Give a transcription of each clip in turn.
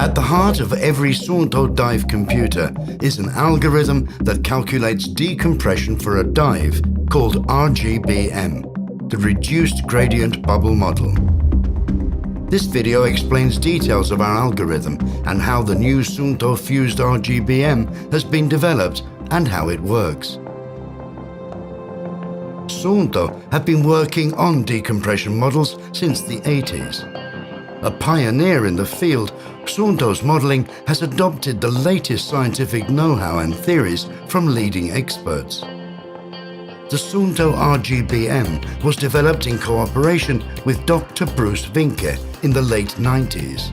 At the heart of every Suunto dive computer is an algorithm that calculates decompression for a dive called RGBM, the Reduced Gradient Bubble Model. This video explains details of our algorithm and how the new Suunto fused RGBM has been developed and how it works. Suunto have been working on decompression models since the 80s. A pioneer in the field, Suunto's modeling has adopted the latest scientific know-how and theories from leading experts. The Suunto RGBM was developed in cooperation with Dr. Bruce Wienke in the late 90s.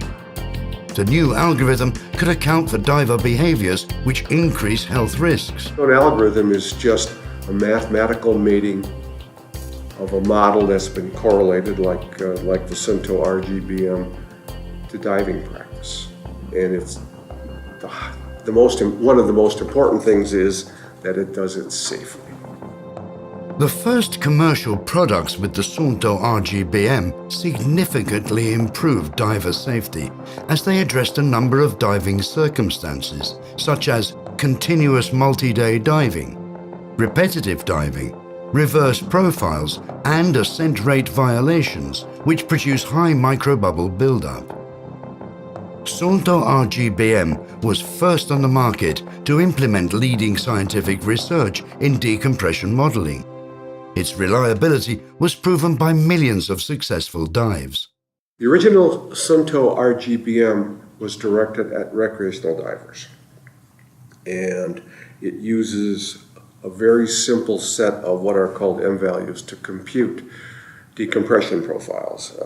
The new algorithm could account for diver behaviors which increase health risks. So an algorithm is just a mathematical mating of a model that's been correlated like the Suunto RGBM to diving practice. And it's one of the most important things is that it does it safely. The first commercial products with the Suunto RGBM significantly improved diver safety as they addressed a number of diving circumstances, such as continuous multi-day diving, repetitive diving, reverse profiles, and ascent rate violations, which produce high microbubble buildup. Suunto RGBM was first on the market to implement leading scientific research in decompression modeling. Its reliability was proven by millions of successful dives. The original Suunto RGBM was directed at recreational divers, and it uses a very simple set of what are called M values to compute decompression profiles.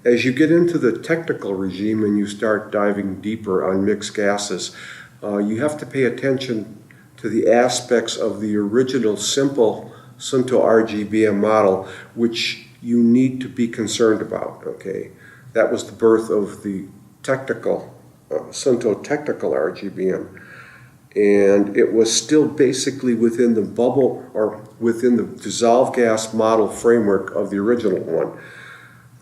As you get into the technical regime and you start diving deeper on mixed gases, you have to pay attention to the aspects of the original simple Suunto RGBM model which you need to be concerned about. Okay, that was the birth of the technical Suunto technical RGBM. And it was still basically within the bubble or within the dissolved gas model framework of the original one.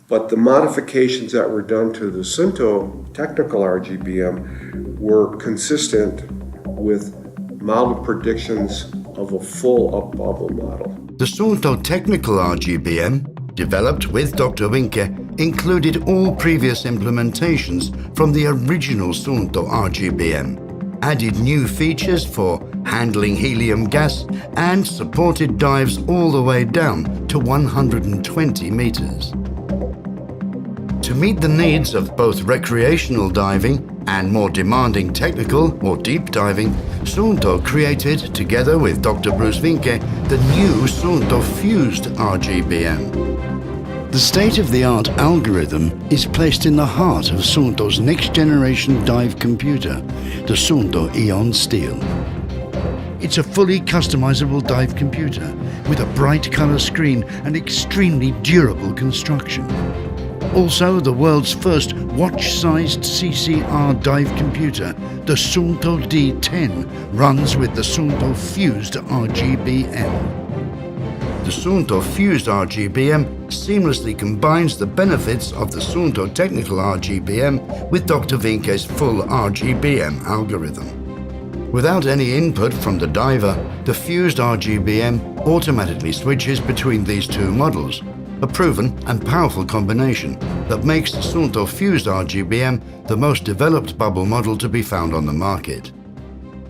But the modifications that were done to the Suunto technical RGBM were consistent with model predictions of a full up bubble model. The Suunto technical RGBM, developed with Dr. Wienke, included all previous implementations from the original Suunto RGBM, added new features for handling helium gas, and supported dives all the way down to 120 meters. To meet the needs of both recreational diving and more demanding technical or deep diving, Suunto created, together with Dr. Bruce Wienke, the new Suunto fused RGBM. The state-of-the-art algorithm is placed in the heart of Suunto's next-generation dive computer, the Suunto Ion Steel. It's a fully customizable dive computer with a bright color screen and extremely durable construction. Also, the world's first watch-sized CCR dive computer, the Suunto D10, runs with the Suunto fused RGBM. The Suunto fused RGBM seamlessly combines the benefits of the Suunto technical RGBM with Dr. Wienke's full RGBM algorithm. Without any input from the diver, the fused RGBM automatically switches between these two models, a proven and powerful combination that makes the Suunto fused RGBM the most developed bubble model to be found on the market.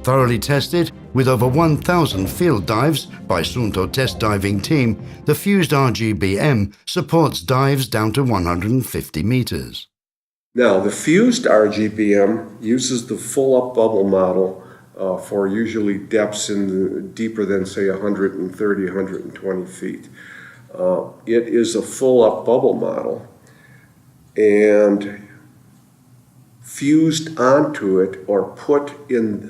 Thoroughly tested with over 1,000 field dives by Suunto test diving team, the fused RGBM supports dives down to 150 meters. Now, the fused RGBM uses the full up bubble model for usually depths deeper than, say, 130, 120 feet. It is a full up bubble model, and fused onto it or put in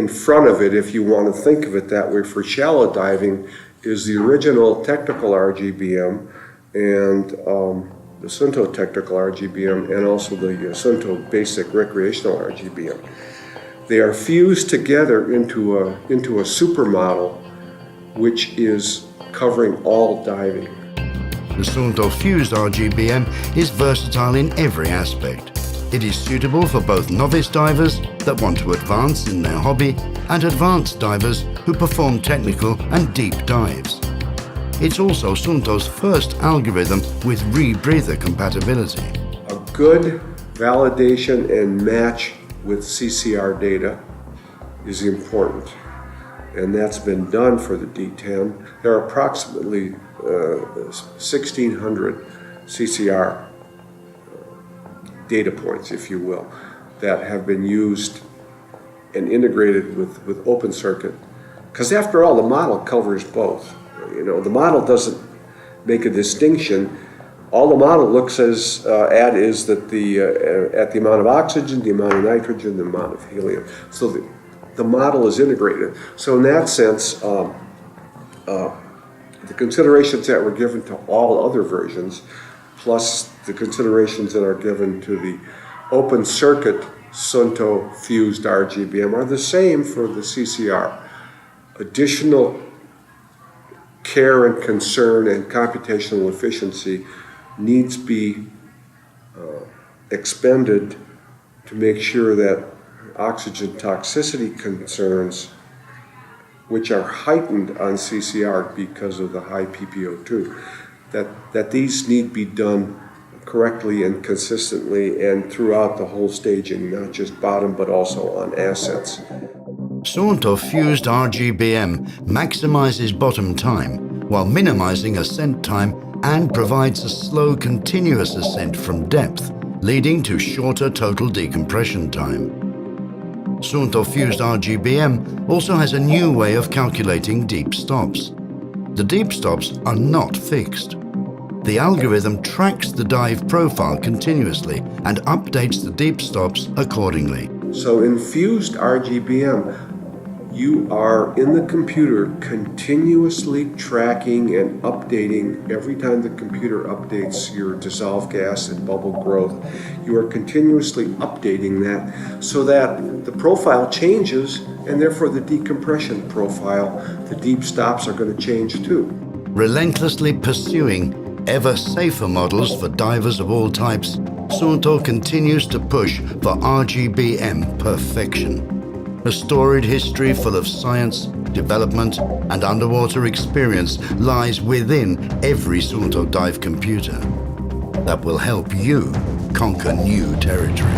front of it, if you want to think of it that way, for shallow diving is the original technical RGBM and the Suunto technical RGBM and also the Suunto basic recreational RGBM. They are fused together into a supermodel which is covering all diving. The Suunto fused RGBM is versatile in every aspect. It is suitable for both novice divers that want to advance in their hobby and advanced divers who perform technical and deep dives. It's also Suunto's first algorithm with rebreather compatibility. A good validation and match with CCR data is important, and that's been done for the D10. There are approximately 1,600 CCR data points, if you will, that have been used and integrated with open circuit. Because after all, the model covers both. You know, the model doesn't make a distinction. All the model looks at is that at the amount of oxygen, the amount of nitrogen, the amount of helium. So the model is integrated. So in that sense, the considerations that were given to all other versions, plus the considerations that are given to the open circuit Suunto fused RGBM, are the same for the CCR. Additional care and concern and computational efficiency needs be expended to make sure that oxygen toxicity concerns, which are heightened on CCR because of the high PPO2, that these need be done correctly and consistently and throughout the whole staging, not just bottom but also on assets. Suunto fused RGBM maximizes bottom time while minimizing ascent time and provides a slow continuous ascent from depth, leading to shorter total decompression time. Suunto fused RGBM also has a new way of calculating deep stops. The deep stops are not fixed. The algorithm tracks the dive profile continuously and updates the deep stops accordingly. So in fused RGBM, you are in the computer continuously tracking and updating every time the computer updates your dissolved gas and bubble growth. You are continuously updating that so that the profile changes, and therefore the decompression profile, the deep stops, are going to change too. Relentlessly pursuing ever safer models for divers of all types, Suunto continues to push for RGBM perfection. A storied history full of science, development, and underwater experience lies within every Suunto dive computer that will help you conquer new territory.